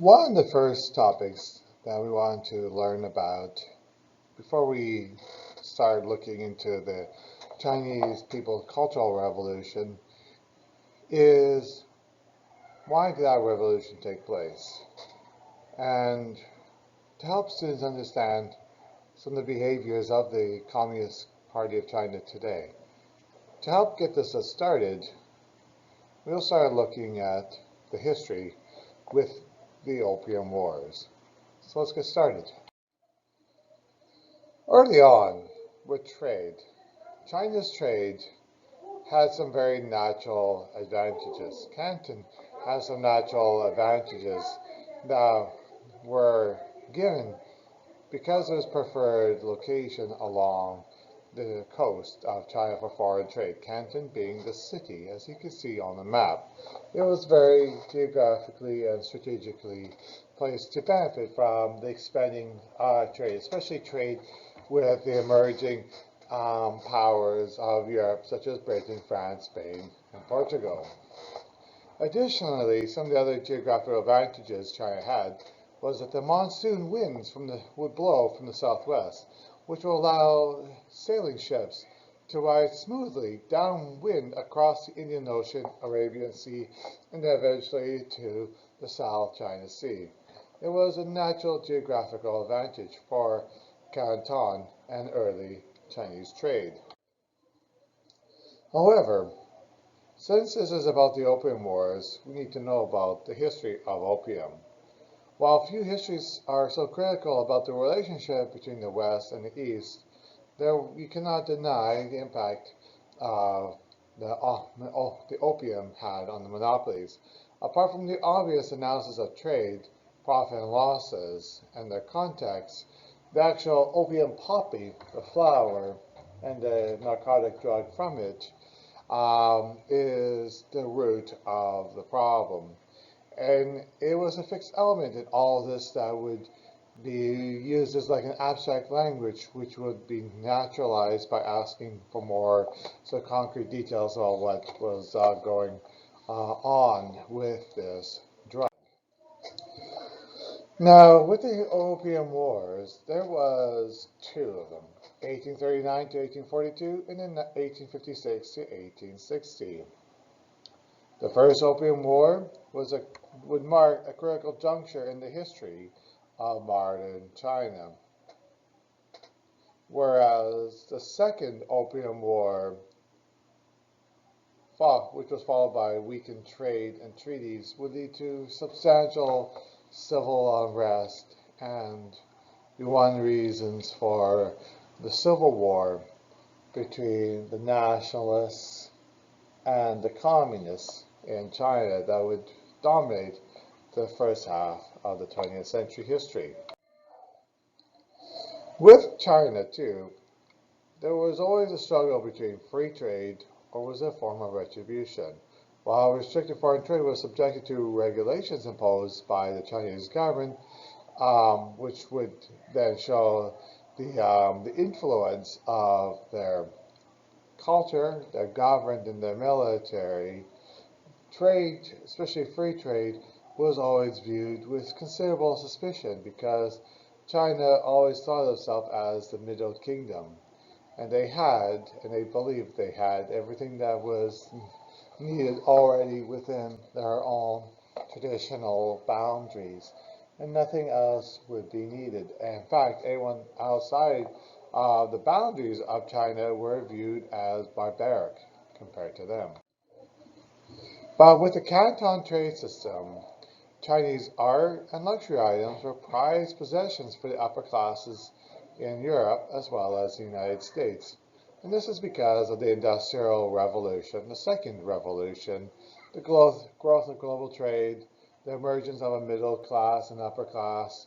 One of the first topics that we want to learn about before we start looking into the Chinese People's Cultural Revolution is why did that revolution take place? And to help students understand some of the behaviors of the Communist Party of China today. To help get this started, we'll start looking at the history with the Opium Wars. So let's get started. Early on with trade, China's trade had some very natural advantages. Canton has some natural advantages that were given because of its preferred location along the coast of China for foreign trade, Canton being the city, as you can see on the map. It was very geographically and strategically placed to benefit from the expanding trade, especially trade with the emerging powers of Europe, such as Britain, France, Spain, and Portugal. Additionally, some of the other geographical advantages China had was that the monsoon winds would blow from the southwest, which will allow sailing ships to ride smoothly downwind across the Indian Ocean, Arabian Sea, and eventually to the South China Sea. It was a natural geographical advantage for Canton and early Chinese trade. However, since this is about the Opium Wars, we need to know about the history of opium. While few histories are so critical about the relationship between the West and the East, you cannot deny the impact the opium had on the monopolies. Apart from the obvious analysis of trade, profit and losses, and their context, the actual opium poppy, the flower, and the narcotic drug from it is the root of the problem. And it was a fixed element in all this that would be used as like an abstract language, which would be naturalized by asking for more concrete details about what was going on with this drug. Now, with the Opium Wars, there was two of them, 1839 to 1842, and then 1856 to 1860. The First Opium War would mark a critical juncture in the history of modern China, whereas the Second Opium War, which was followed by weakened trade and treaties, would lead to substantial civil unrest and be one of the reasons for the civil war between the nationalists and the communists in China that would dominate the first half of the 20th century history. With China, too, there was always a struggle between free trade or was it a form of retribution. While restricted foreign trade was subjected to regulations imposed by the Chinese government, which would then show the influence of their culture, their government, and their military, trade, especially free trade, was always viewed with considerable suspicion because China always thought of itself as the Middle Kingdom. And they believed they had everything that was needed already within their own traditional boundaries, and nothing else would be needed. And in fact, anyone outside the boundaries of China were viewed as barbaric compared to them. But with the Canton trade system, Chinese art and luxury items were prized possessions for the upper classes in Europe as well as the United States. And this is because of the Industrial Revolution, the Second Revolution, the growth of global trade, the emergence of a middle class and upper class,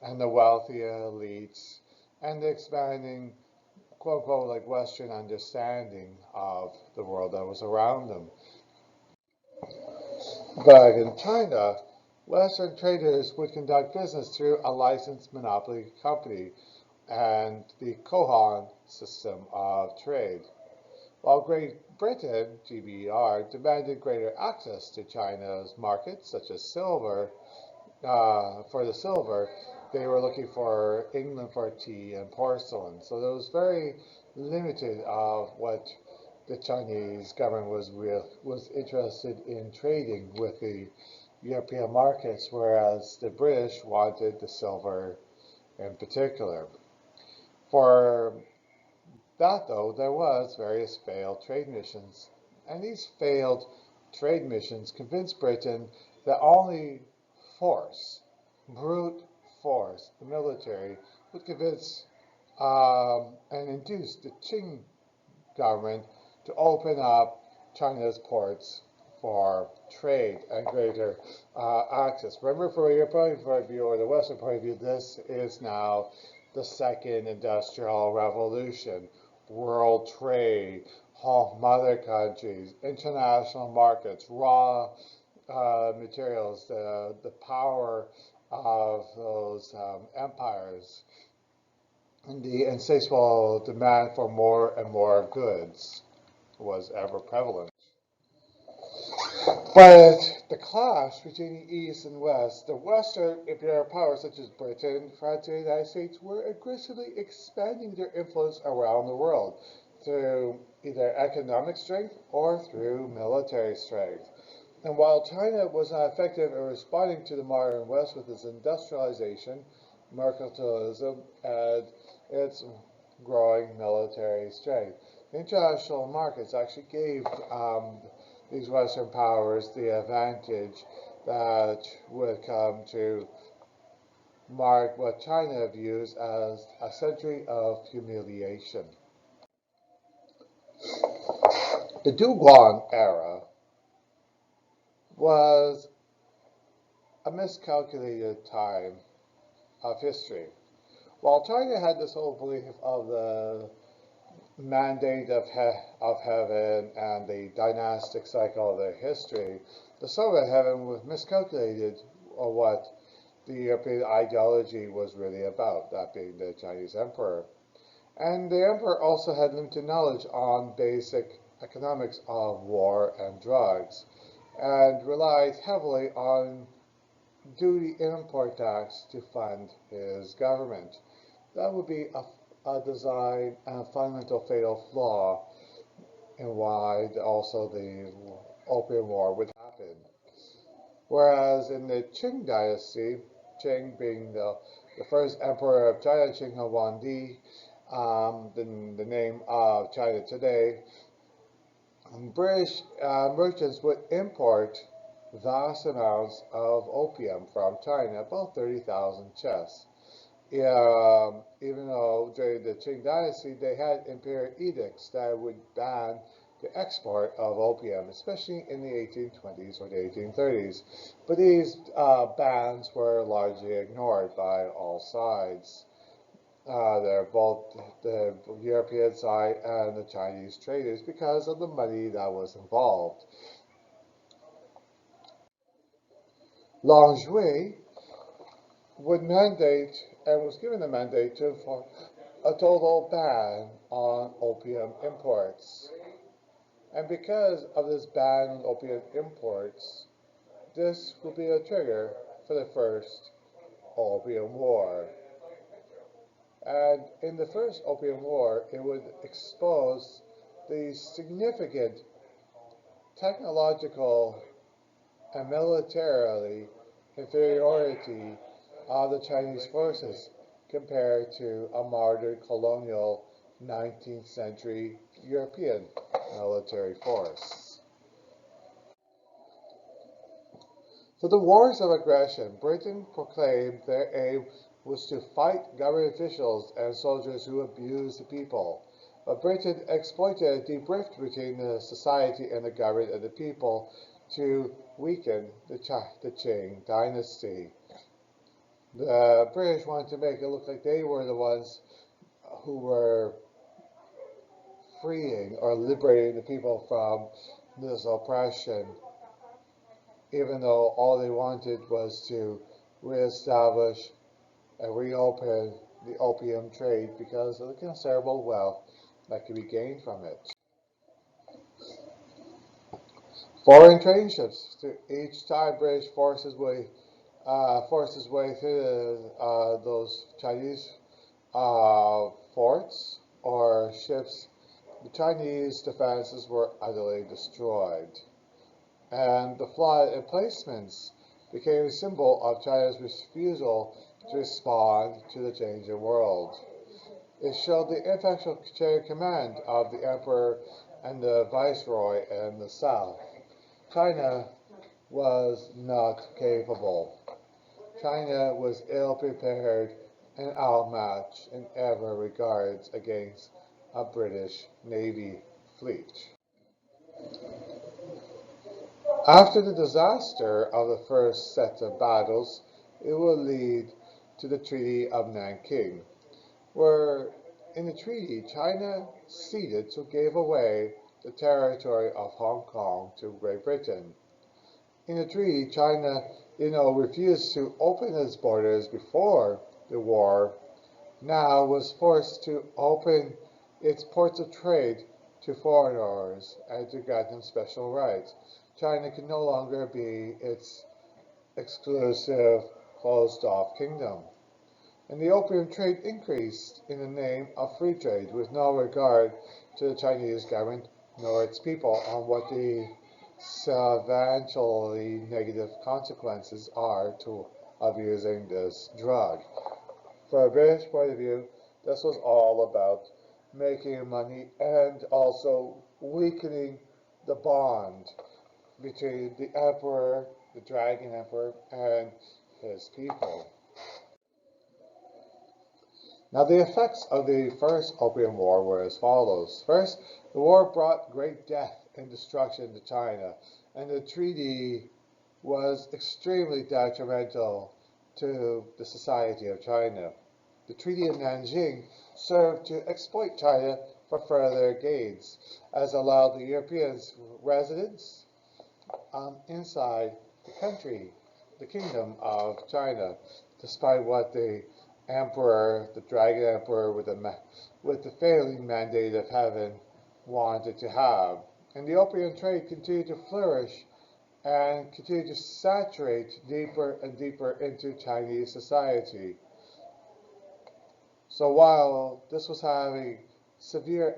and the wealthy elites, and the expanding, quote-unquote, like Western understanding of the world that was around them. But in China, Western traders would conduct business through a licensed monopoly company and the Kohan system of trade. While Great Britain, GBR, demanded greater access to China's markets, such as silver, for the silver, they were looking for England for tea and porcelain. So there was very limited of what the Chinese government was interested in trading with the European markets, whereas the British wanted the silver in particular. For that, though, there was various failed trade missions, and these failed trade missions convinced Britain that only force, brute force, the military, would convince and induce the Qing government to open up China's ports for trade and greater access. Remember, from your point of view or the Western point of view, this is now the second industrial revolution. World trade, mother countries, international markets, raw materials, the power of those empires, and the insatiable demand for more and more goods was ever prevalent. But the clash between the East and West, the Western imperial powers such as Britain, France, and the United States were aggressively expanding their influence around the world through either economic strength or through military strength. And while China was not effective in responding to the modern West with its industrialization, mercantilism, and its growing military strength, the international markets actually gave these Western powers the advantage that would come to mark what China views as a century of humiliation. The Duguan era was a miscalculated time of history. While China had this whole belief of the mandate of heaven and the dynastic cycle of their history, the Soviet heaven was miscalculated on what the European ideology was really about, that being the Chinese emperor. And the emperor also had limited knowledge on basic economics of war and drugs, and relied heavily on duty import tax to fund his government. That would be a design and a fundamental fatal flaw in why also the Opium War would happen. Whereas in the Qing dynasty, Qing being the first emperor of China, Qing Huangdi, the name of China today, British merchants would import vast amounts of opium from China, about 30,000 chests. Even though during the Qing dynasty they had imperial edicts that would ban the export of opium, especially in the 1820s or the 1830s. But these bans were largely ignored by all sides. They're both the European side and the Chinese traders because of the money that was involved. Longjui would mandate and was given the mandate to enforce a total ban on opium imports. And because of this ban on opium imports, this will be a trigger for the first Opium War. And in the first Opium War, it would expose the significant technological and militarily inferiority of the Chinese forces compared to a modern colonial 19th century European military force. For the wars of aggression, Britain proclaimed their aim was to fight government officials and soldiers who abused the people. But Britain exploited a deep rift between the society and the government and the people to weaken the Qing dynasty. The British wanted to make it look like they were the ones who were freeing or liberating the people from this oppression, even though all they wanted was to reestablish and reopen the opium trade because of the considerable wealth that could be gained from it. Foreign trading ships. Each time British forces would forced his way through those Chinese forts or ships. The Chinese defenses were utterly destroyed, and the flawed emplacements became a symbol of China's refusal to respond to the changing world. It showed the ineffectual chain of command of the emperor and the viceroy in the south. China was not capable. China was ill prepared and outmatched in every regards against a British Navy fleet. After the disaster of the first set of battles, it would lead to the Treaty of Nanking, where in the treaty China ceded to gave away the territory of Hong Kong to Great Britain. In the treaty, China, refused to open its borders before the war, now was forced to open its ports of trade to foreigners and to grant them special rights. China could no longer be its exclusive, closed-off kingdom. And the opium trade increased in the name of free trade with no regard to the Chinese government nor its people on what the substantially negative consequences are of using this drug. From a British point of view, this was all about making money and also weakening the bond between the emperor, the dragon emperor, and his people. Now, the effects of the First Opium War were as follows. First, the war brought great death and destruction to China, and the treaty was extremely detrimental to the society of China. The Treaty of Nanjing served to exploit China for further gains, as allowed the Europeans residents inside the country, the kingdom of China, despite what the emperor, the dragon emperor with the failing mandate of heaven wanted to have. And the opium trade continued to flourish and continued to saturate deeper and deeper into Chinese society. So while this was having severe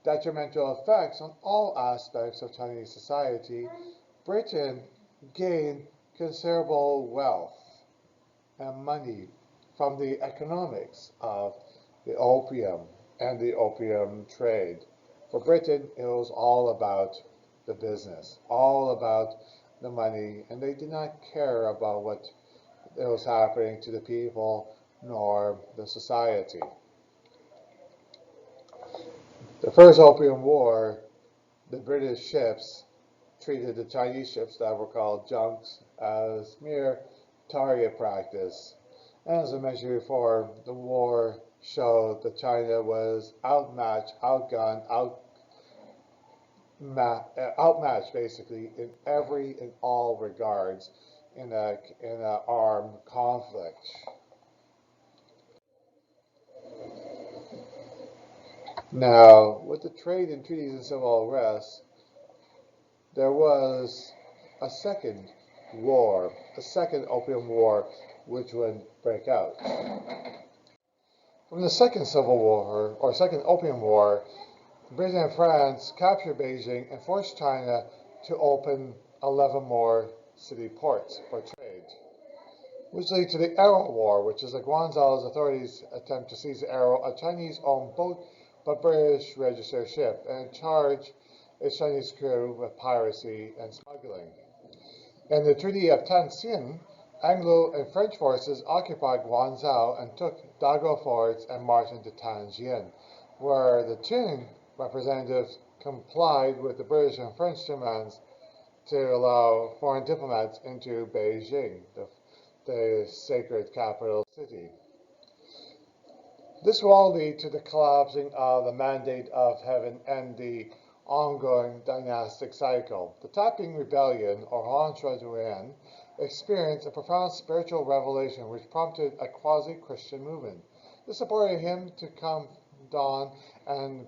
detrimental effects on all aspects of Chinese society, Britain gained considerable wealth and money from the economics of the opium and the opium trade. For Britain, it was all about the business, all about the money, and they did not care about what was happening to the people nor the society. The First Opium War, the British ships treated the Chinese ships that were called junks as mere target practice. And as I mentioned before, the war showed that China was outmatched, outgunned, outmatched basically in every and all regards in a armed conflict. Now, with the trade and treaties and civil unrest, there was a second war, a second Opium War, which would break out. From the Second Civil War, or Second Opium War, Britain and France captured Beijing and forced China to open 11 more city ports for trade, which led to the Arrow War, which is the Guangzhou's authorities attempt to seize the Arrow, a Chinese-owned boat but British-registered ship, and charge its Chinese crew with piracy and smuggling. In the Treaty of Tianjin, Anglo and French forces occupied Guangzhou and took Dago forts and marched into Tianjin, where the Qing representatives complied with the British and French demands to allow foreign diplomats into Beijing, the sacred capital city. This will all lead to the collapsing of the mandate of heaven and the ongoing dynastic cycle. The Taiping Rebellion, or Han Shuaizhuan, experienced a profound spiritual revelation which prompted a quasi-Christian movement. This supported him to come dawn and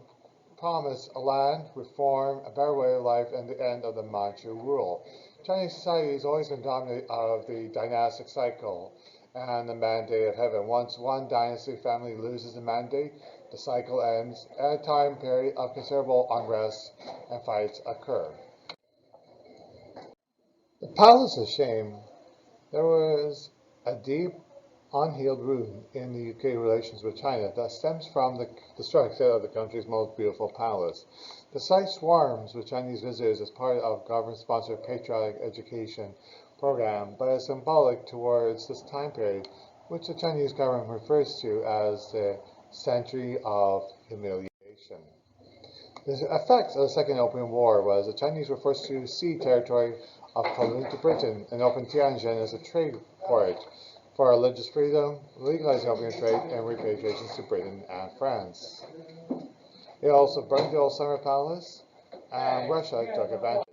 promise a land, reform, a better way of life, and the end of the Manchu rule. Chinese society has always been dominated of the dynastic cycle and the mandate of heaven. Once one dynasty family loses the mandate, the cycle ends, and a time period of considerable unrest and fights occur. The Palace of Shame. There was a deep, unhealed wound in the UK relations with China that stems from the destruction of the country's most beautiful palace. The site swarms with Chinese visitors as part of government-sponsored patriotic education program, but is symbolic towards this time period, which the Chinese government refers to as the Century of Humiliation. The effects of the Second Opium War was the Chinese were forced to cede territory of Kowloon to Britain and opened Tianjin as a trade port for religious freedom, legalizing opium trade, and repatriations to Britain and France. It also burned the old summer palace, and Russia took advantage